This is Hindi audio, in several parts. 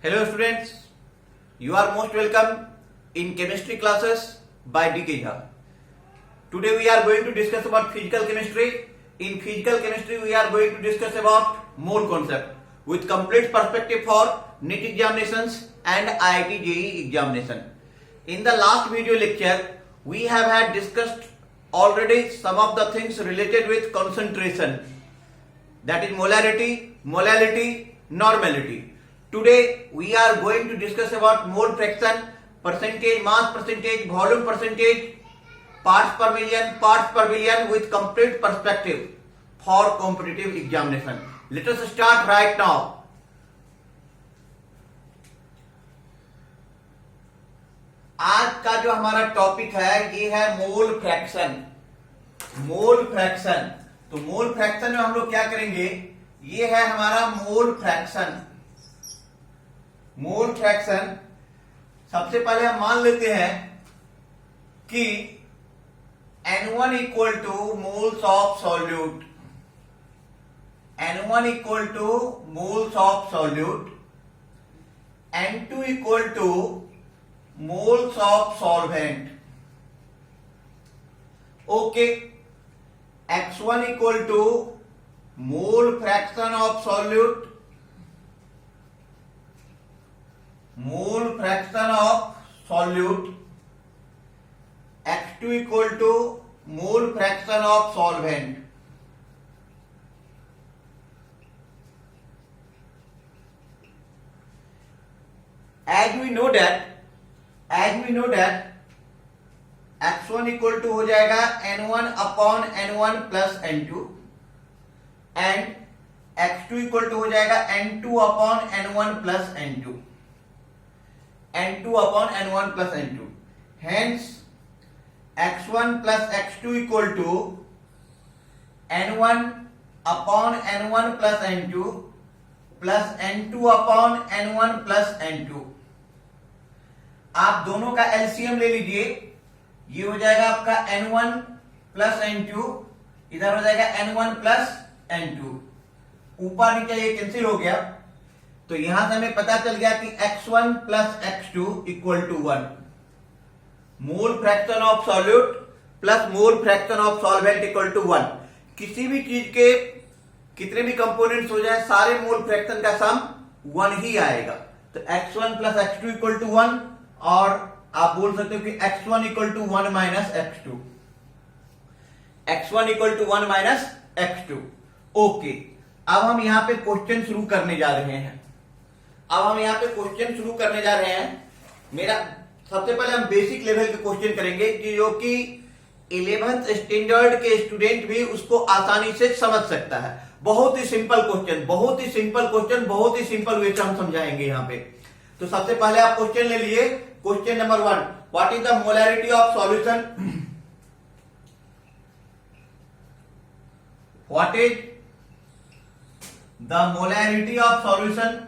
Hello students, you are most welcome in chemistry classes by DK Jha. Today we are going to discuss about physical chemistry. In physical chemistry we are going to discuss about mole concept with complete perspective for NEET examinations and IIT JEE examination. In the last video lecture we have had discussed already some of the things related with concentration, that is molarity, molality, normality. Today we are going to discuss about mole fraction, percentage, mass percentage, volume percentage, parts per million, parts per billion with complete perspective for competitive examination. Let us start right now. आज का जो हमारा टॉपिक है ये है मोल फ्रैक्शन. मोल फ्रैक्शन, तो मोल फ्रैक्शन में हम लोग क्या करेंगे, ये है हमारा मोल फ्रैक्शन. मोल फ्रैक्शन सबसे पहले हम मान लेते हैं कि N1 equal to moles of solute, N1 equal to moles of solute, N2 equal to moles of solvent. Okay, X1 equal to mole fraction of solute, mole fraction of solute, X2 equal to mole fraction of solvent. As we know that X1 equal to हो जाएगा N1 upon N1 plus N2 and X2 equal to हो जाएगा N2 upon N1 plus N2, N2 upon N1 plus N2. Hence, X1 plus X2 equal to N1 upon N1 plus N2 plus N2 upon N1 plus N2. आप दोनों का एलसीएम ले लीजिए, ये हो जाएगा आपका N1 plus N2, इधर हो जाएगा N1 plus N2. ऊपर नीचे ये कैंसिल हो गया, तो यहां से हमें पता चल गया कि X1 plus X2 equal to 1. Mole fraction of solute plus mole fraction of solvent equal to 1. किसी भी चीज के कितने भी कंपोनेंट्स हो जाए, सारे मोल फ्रैक्शन का सम 1 ही आएगा. तो X1 plus X2 equal to 1, और आप बोल सकते हो कि X1 equal to 1 minus X2, X1 equal to 1 minus X2. Okay, अब हम यहां पे क्वेश्चन शुरू करने जा रहे हैं. मेरा सबसे पहले हम बेसिक लेवल के क्वेश्चन करेंगे कि जो कि 11th स्टैंडर्ड के स्टूडेंट भी उसको आसानी से समझ सकता है. बहुत ही सिंपल क्वेश्चन, बहुत ही सिंपल वे से हम समझाएंगे यहाँ पे. तो सबसे पहले आप क्वेश्चन ले लिए. Question number 1, what is the molarity of solution? What is the molarity of solution?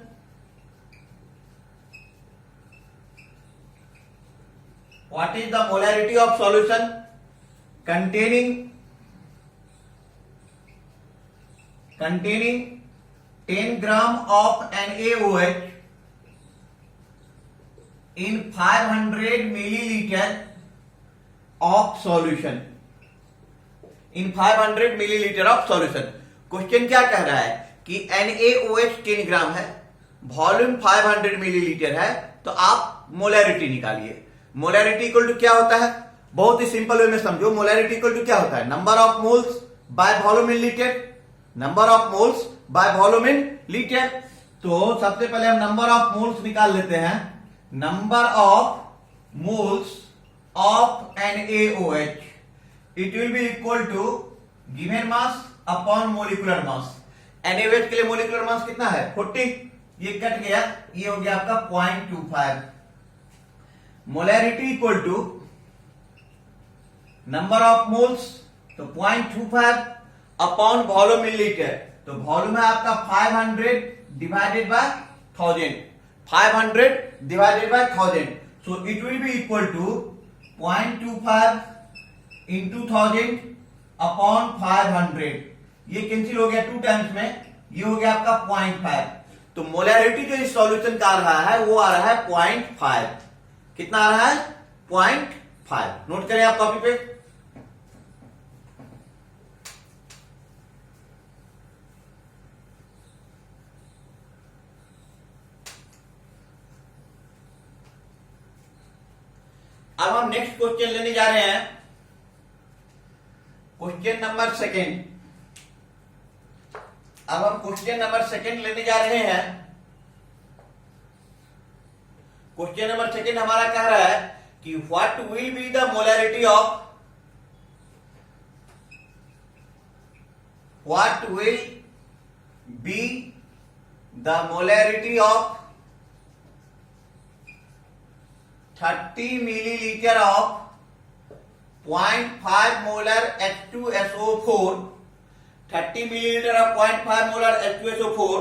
What is the molarity of solution containing 10 gram of NaOH in 500 milliliter of solution? In 500 milliliter of solution. Question क्या कह रहा है कि NaOH 10 ग्राम है, वॉल्यूम 500 मिलीलीटर है, तो आप मोलैरिटी निकालिए. मोलैरिटी इक्वल टू क्या होता है, बहुत ही सिंपल वे में समझो. मोलैरिटी इक्वल टू क्या होता है, number of moles by volume in litre, number of moles by volume in litre. तो सबसे पहले हम नंबर ऑफ मोल्स निकाल लेते हैं. Number of moles of NaOH, it will be equal to given mass upon molecular mass. NaOH के लिए मोलिकुलर मास कितना है, 40. ये कट गया, ये हो गया आपका 0.25. Molarity equal to number of moles, तो 0.25 अपॉन वॉल्यूम इन लीटर. तो वॉल्यूम है आपका 500 divided by 1000, 500 divided by 1000. So it will be equal to 0.25 into 1000 upon 500. ये कैंसिल हो गया 2 टाइम्स में, ये हो गया आपका 0.5. तो मोलैरिटी जो इस सॉल्यूशन का आ रहा है वो आ रहा है 0.5। कितना आ रहा है? 0.5। नोट करें आप कॉपी पे। अब हम नेक्स्ट क्वेश्चन लेने जा रहे हैं, क्वेश्चन नंबर सेकेंड। अब हम क्वेश्चन नंबर सेकेंड लेने जा रहे हैं। क्वेश्चन नंबर सेकेंड हमारा कह रहा है कि what will be the molarity of, what will be the molarity of 30 millilitre of 0.5 molar H2SO4, 30 millilitre of 0.5 molar H2SO4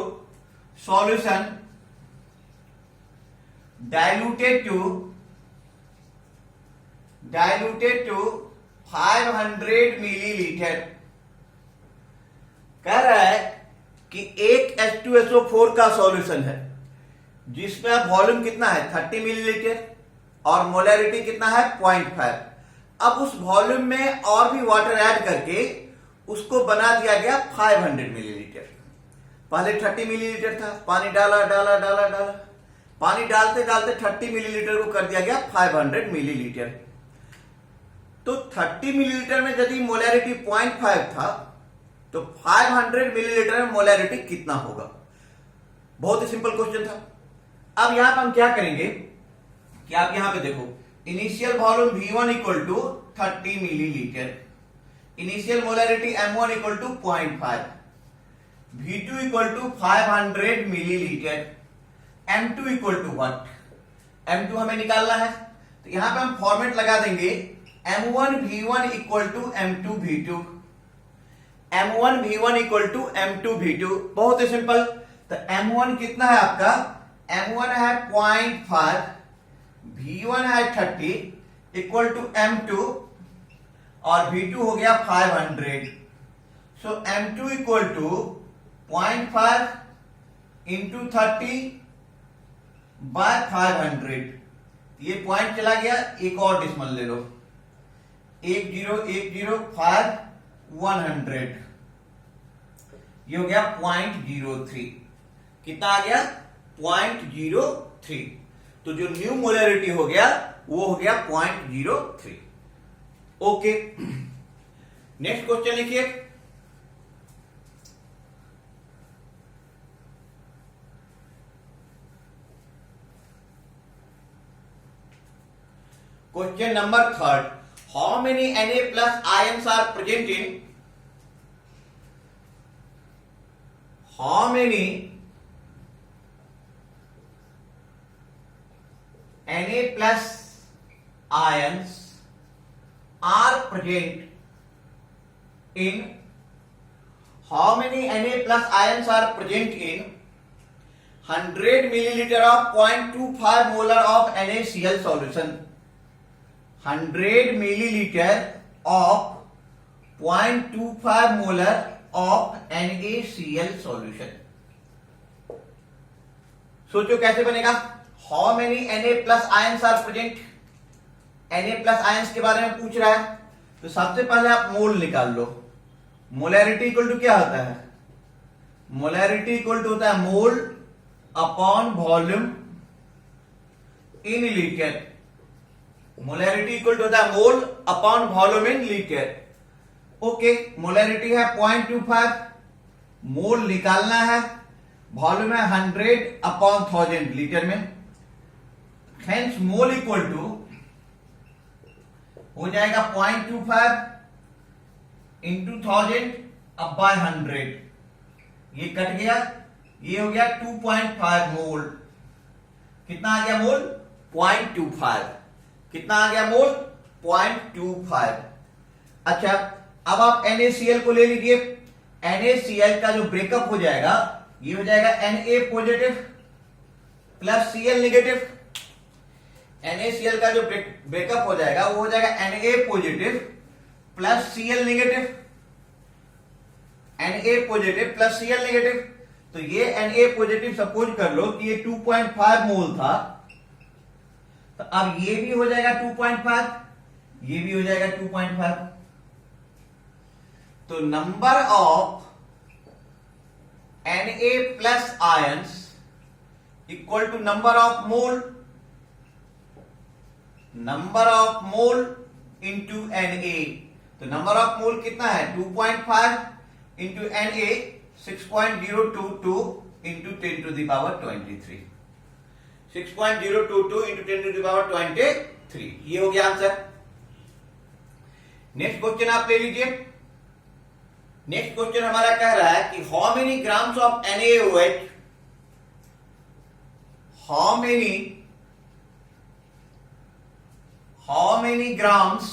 solution diluted to 500 millilitre. कह रहा है कि एक H2SO4 का सॉल्यूशन है जिसमें वॉल्यूम कितना है 30 मिलीलीटर और मोलैरिटी कितना है 0.5। अब उस वॉल्यूम में और भी वाटर ऐड करके उसको बना दिया गया 500 मिलीलीटर। पहले 30 मिलीलीटर था, पानी डाला डाला डाला डाला, पानी डालते डालते 30 मिलीलीटर को कर दिया गया 500 मिलीलीटर। तो 30 मिलीलीटर में यदि मोलैरिटी 0.5 था तो 500 मिलीलीटर में मोलैरिटी कितना होगा? बहुत ही सिंपल क्वेश्चन था। अब यहां पर हम क्या करेंगे कि आप यहां पे देखो, initial volume V1 equal to 30 millilitre, initial molarity M1 equal to 0.5, V2 equal to 500 millilitre, M2 equal to what? M2 हमें निकालना है, तो यहां पे हम फॉर्मेट लगा देंगे M1 V1 equal to M2 V2, M1 V1 equal to M2 V2। बहुत ही सिंपल। तो M1 कितना है आपका? M1 है 0.5, V1 है 30 इक्वल टू M2 और V2 हो गया 500। So M2 equal to 0.5 into 30 by 500। ये पॉइंट चला गया, एक और डिसमल ले लो, 10105 100, ये हो गया 0.03। कितना आ गया? 0.03। तो जो न्यू मोलैरिटी हो गया वो हो गया 0.03। ओके, नेक्स्ट क्वेश्चन लिखिए। Question number third, how many Na plus ions are present in, how many Na plus ions are present in, how many Na plus ions are present in 100 milliliter of 0.25 molar of NaCl solution, 100 milliliter of 0.25 molar of NaCl solution। सोचो कैसे बनेगा? How many Na plus ions are present, Na plus ions के बारे में पूछ रहा है, तो सबसे पहले आप मोल निकाल लो। मोलैरिटी इक्वल टू क्या होता है? मोलैरिटी इक्वल टू होता है mole upon volume in litre. Molarity equal to होता है mole upon volume in litre. Okay, molarity है 0.25, मोल निकालना है, वॉल्यूम है 100 अपॉन 1000 लीटर में। हेंस मोल इक्वल टू हो जाएगा 0.25 इंटू 1000 अब बाय 100, ये कट गया, ये हो गया 2.5 मोल। कितना आ गया मोल? 0.25। कितना आ गया मोल? 0.25। अच्छा, अब आप NaCl को ले लीजिए। NaCl का जो ब्रेकअप हो जाएगा ये हो जाएगा Na positive plus Cl negative. NaCl का जो ब्रेकअप हो जाएगा वो हो जाएगा Na positive plus Cl negative, Na positive plus Cl negative. तो ये Na पॉजिटिव सपोज कर लो कि ये 2.5 मोल था, तो अब ये भी हो जाएगा 2.5, ये भी हो जाएगा 2.5। तो number of Na plus ions equal to number of mole, number of mole into Na। तो नंबर ऑफ मोल कितना है 2.5 into Na 6.022 into 10 to the power 23, 6.022 into 10 to the power 23। ये हो गया आंसर। नेक्स्ट क्वेश्चन आप ले लीजिए। नेक्स्ट क्वेश्चन हमारा कह रहा है कि how many grams of NaOH, how many grams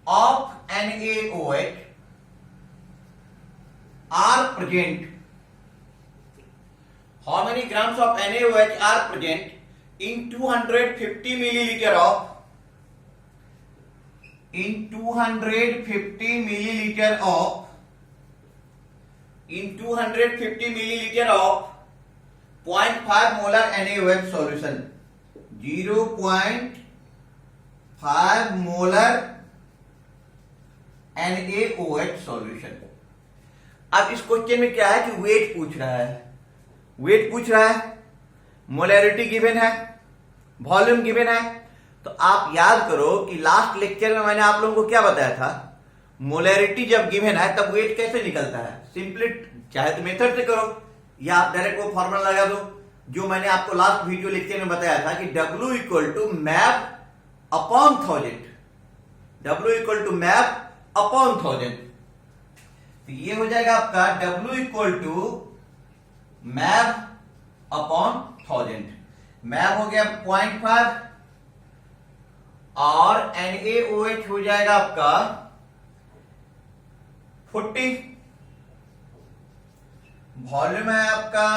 of NaOH are present, how many grams of NaOH are present in 250 milliliter of, in 250 milliliter of 0.5 molar NaOH solution, 0.5 molar NaOH solution। अब इस क्वेश्चन में क्या है कि वेट पूछ रहा है, वेट पूछ रहा है, मोलैरिटी गिवन है, वॉल्यूम गिवन है। तो आप याद करो कि लास्ट लेक्चर में मैंने आप लोगों को क्या बताया था, मोलैरिटी जब गिवन है तब वेट कैसे निकलता है। सिंपली चाहे तो मेथड से करो या आप डायरेक्ट वो फॉर्मूला लगा दो जो मैंने आपको लास्ट वीडियो लेक्चर में बताया था कि W equal to map upon 1000, W equal to map upon 1000। तो ये हो जाएगा आपका W equal to map upon 1000। Map हो गया 0.5 और NaOH हो जाएगा आपका 40, वॉल्यूम है आपका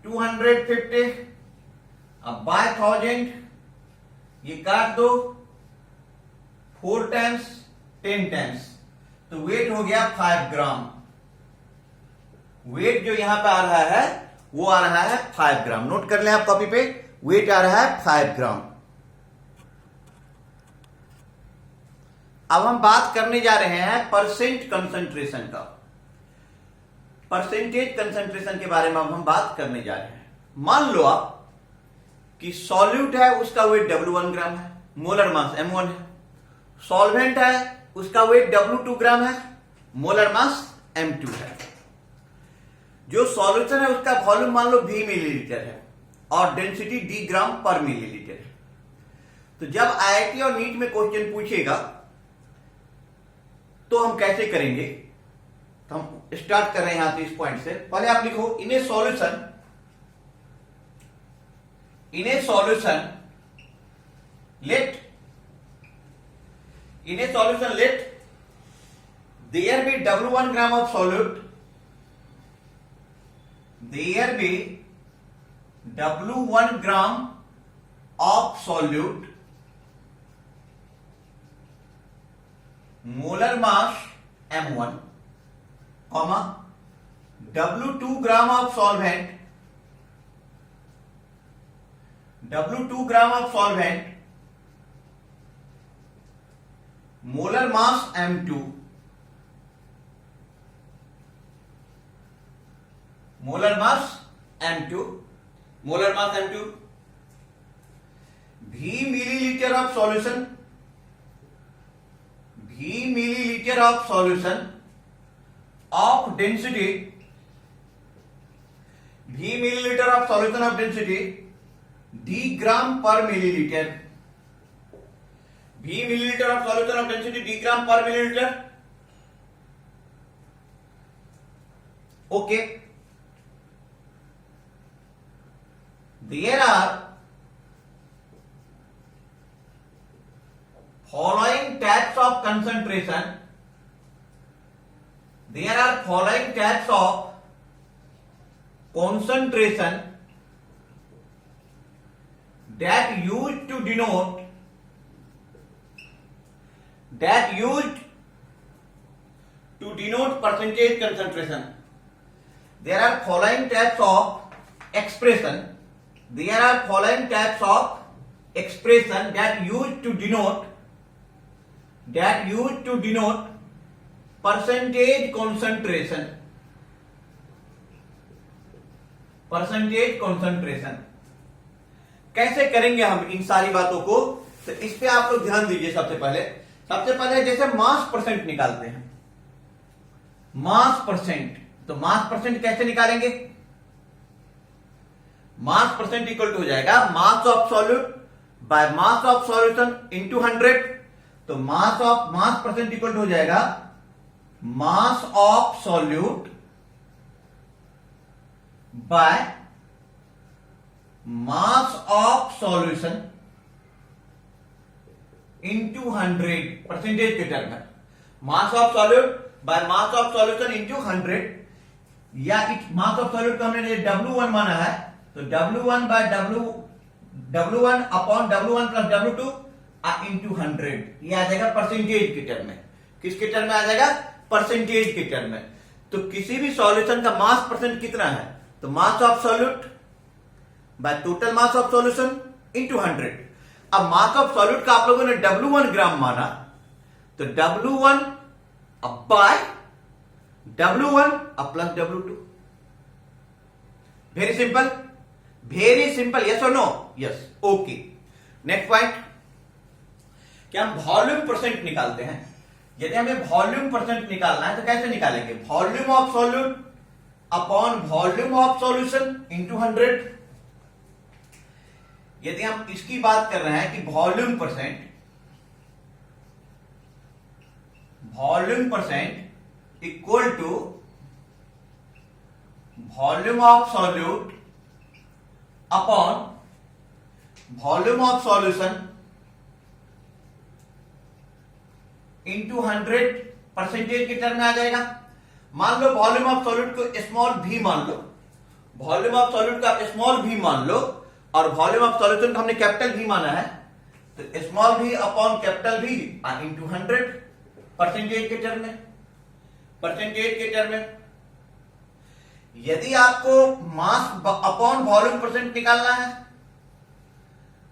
250, अब बाय 1000 ये काट दो 4 टाइम्स 10 टाइम्स, तो वेट हो गया 5 ग्राम। वेट जो यहां पे आ रहा है वो आ रहा है 5 ग्राम। नोट कर लें आप कॉपी पे, वेट आ रहा है 5 ग्राम। अब हम बात करने जा रहे हैं परसेंट कंसंट्रेशन का, परसेंटेज कंसंट्रेशन के बारे में अब हम बात करने जा रहे हैं। मान लो आप कि सॉल्यूट है उसका वेट W1 ग्राम है, मोलर मास M1 है। सॉल्वेंट है उसका वेट W2 ग्राम है, मोलर मास M2 है। जो सॉल्यूशन है उसका वॉल्यूम मान लो V मिलीलीटर है और डेंसिटी D ग्राम पर मिलीलीटर है। तो जब IIT और नीट में क्वेश्चन पूछेगा तो हम कैसे करेंगे, तो हम स्टार्ट कर रहे हैं यहां से इस पॉइंट से। पहले आप लिखो in a solution let there be W1 gram of solute, there be W1 gram of solute, molar mass M1, comma W2 gram of solvent, W2 gram of solvent, molar mass M2, molar mass M2, molar mass M2, V milliliter of solution, V milliliter of solution of density, V milliliter of solution of density D gram per milliliter, V milliliter of solution of density D gram per milliliter। Okay, there are following types of concentration, there are following types of concentration that used to denote percentage concentration, there are following types of expression that used to denote percentage concentration. कैसे करेंगे हम इन सारी बातों को, तो इस पे आप लोग ध्यान दीजिए। सबसे पहले जैसे मास परसेंट निकालते हैं, मास परसेंट, तो मास परसेंट कैसे निकालेंगे? मास परसेंट इक्वल टू हो जाएगा मास of solute by mass of solution into 100। तो मास परसेंट इक्वल टू हो जाएगा मास of solute by mass of solution into 100 percentage के टर्म में। मास of solute by mass of solution into 100, या मास ऑफ सॉल्यूट को हमने W1 माना है, तो W1 by W1 upon W1 plus W2 into 100, ये आ जाएगा परसेंटेज के टर्म में। किसके टर्म में आ जाएगा? परसेंटेज के टर्म में। तो किसी भी सॉल्यूशन का मास परसेंट कितना है? तो मास of solute by total mass of solution into 100। अब मास ऑफ सॉल्यूट का आप लोगों ने W1 ग्राम माना, तो W1 by W1 plus W2। Very simple, yes और no? Yes, okay. Next point, क्या हम वॉल्यूम परसेंट निकालते हैं। यदि हमें वॉल्यूम परसेंट निकालना है तो कैसे निकालेंगे? Volume of solute upon volume of solution into 100। यदि हम इसकी बात कर रहे हैं कि volume percent equal to volume of solute upon volume of solution into 100 percentage के टर्म में आ जाएगा। मान लो वॉल्यूम ऑफ सॉल्यूट को स्मॉल v मान लो, वॉल्यूम ऑफ सॉल्यूट को आप स्मॉल v मान लो, और वॉल्यूम ऑफ सॉल्यूशन को हमने कैपिटल V माना है, तो small v upon capital V into 100 percentage के टर्म में। यदि आपको मास अपॉन वॉल्यूम परसेंट निकालना है,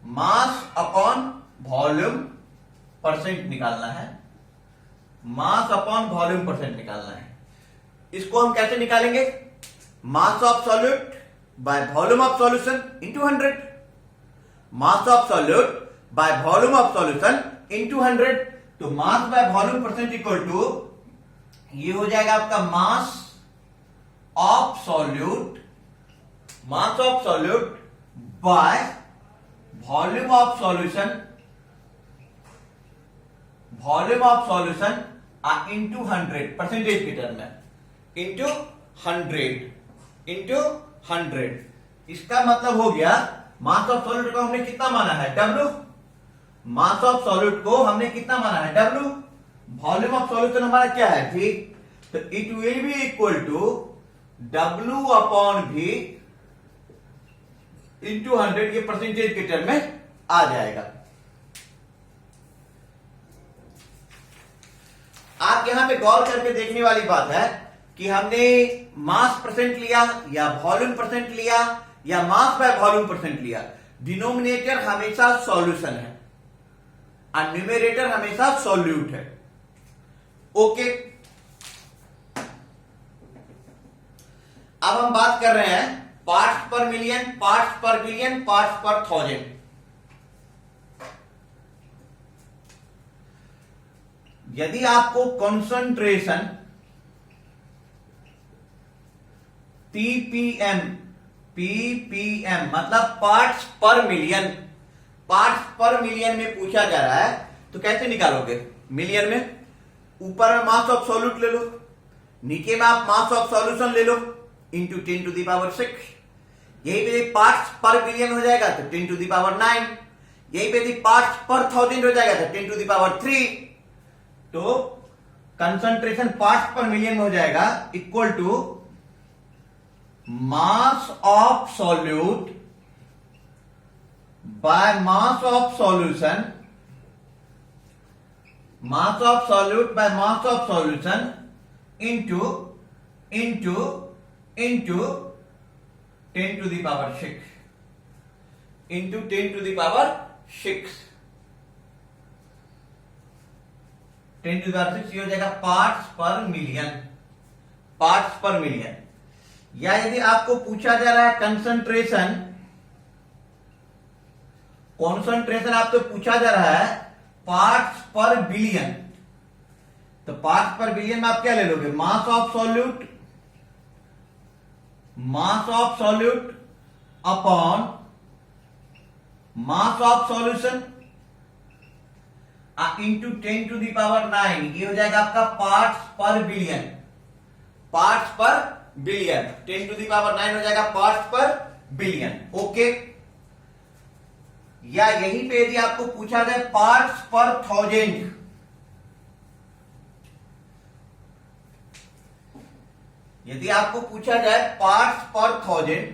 मास अपॉन वॉल्यूम परसेंट निकालना है, इसको हम कैसे निकालेंगे? Mass of solute by volume of solution into 100। Mass of solute by volume of solution into 100। तो mass by volume percent equal to ये हो जाएगा आपका mass of solute by volume of solution into 100 percentage के टर्म में, इंटू 100। इसका मतलब हो गया मास ऑफ सॉल्यूट को हमने कितना माना है? W। मास ऑफ सॉल्यूट को हमने कितना माना है? W। वॉल्यूम ऑफ सॉल्यूशन हमारा क्या है? V। तो it will be equal to W upon V into 100, ये परसेंटेज के टर्म में आ जाएगा। आप यहां पे गौर करके देखने वाली बात है कि हमने मास परसेंट लिया या वॉल्यूम परसेंट लिया या मास बाय वॉल्यूम परसेंट लिया, डिनोमिनेटर हमेशा सॉल्यूशन है और न्यूमेरेटर हमेशा सॉल्यूट है। ओके, अब हम बात कर रहे हैं पार्ट्स पर मिलियन, पार्ट्स पर बिलियन, पार्ट्स पर 1000। यदि आपको कॉन्सेंट्रेशन पीपीएम मतलब पार्ट्स पर मिलियन में पूछा जा रहा है, तो कैसे निकालोगे? मिलियन में ऊपर में मास ऑफ सॉल्यूट ले लो, नीचे में आप मास ऑफ सॉल्यूशन ले लो इंटू 10⁶। यही पे पार्ट्स पर बिलियन हो जाएगा तो 10⁹। यही पे पार्ट्स पर 1000 हो जाएगा तो 10⁵। तो कंसंट्रेशन पार्ट्स पर मिलियन में हो जाएगा equal to mass of solute by mass of solution, mass of solute by mass of solution into into 10 to the power 6 into 10 to the power 6 10 to the power 6 ये हो जाएगा पार्ट्स पर मिलियन, पार्ट्स पर मिलियन। या यदि आपको पूछा जा रहा है कंसंट्रेशन, कॉन्सेंट्रेशन आपसे पूछा जा रहा है पार्ट्स पर बिलियन, तो पार्ट्स पर बिलियन में आप क्या ले लोगे? मास of solute, mass of solute upon mass of solution into 10 to the power 9, ये हो जाएगा आपका पार्ट्स पर बिलियन, पार्ट्स पर बिलियन। 10 to the power 9 हो जाएगा पार्ट्स पर बिलियन। ओके, या यहीं पे यदि आपको पूछा जाए पार्ट्स पर 1000, यदि आपको पूछा जाए पार्ट्स पर 1000,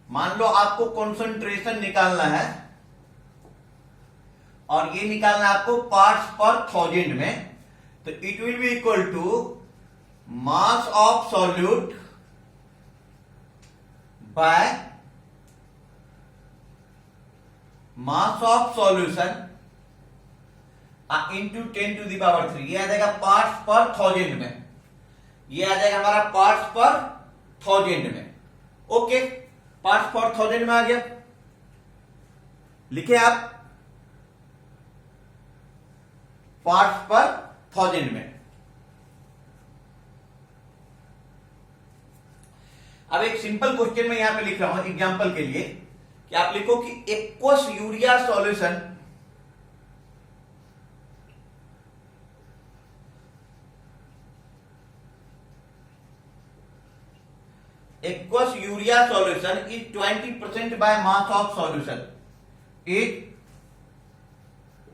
मान लो आपको कंसंट्रेशन निकालना है और ये निकालना है आपको पार्ट्स पर 1000 में, तो it will be equal to mass of solute by mass of solution into 10 to the power 3। ये आ जाएगा पार्ट्स पर 1000 में, ये आ जाएगा हमारा पार्ट्स पर 1000 में। ओके, पार्ट्स पर 1000 में आ गया, लिखे आप पार्ट्स पर 1000 में। अब एक सिंपल क्वेश्चन में यहां पे लिख रहा हूं एग्जांपल के लिए कि आप लिखो कि aqueous urea solution aqueous urea solution is 20% by mass of solution, is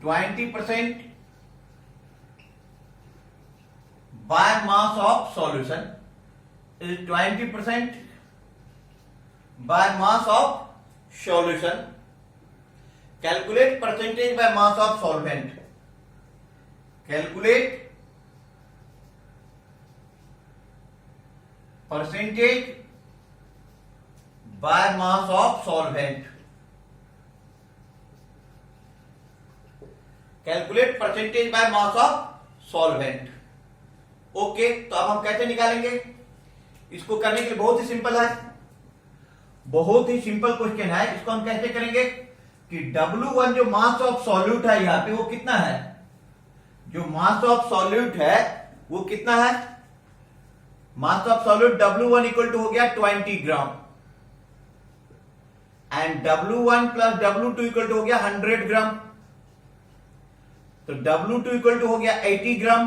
20% by mass of solution, is 20% by mass of solution। calculate percentage by mass of solvent, calculate percentage by mass of solvent, calculate percentage by mass of solvent. Okay, तो अब हम कैसे निकालेंगे इसको? करने के लिए बहुत ही सिंपल है, बहुत ही सिंपल क्वेश्चन है। इसको हम कैसे करेंगे कि W1 जो मास ऑफ सॉल्यूट है यहां पे वो कितना है? जो मास ऑफ सॉल्यूट है वो कितना है? Mass of solute W1 equal to हो गया 20 gram and W1 plus W2 equal to हो गया 100 ग्राम, तो W2 इक्वल टू हो गया 80 ग्राम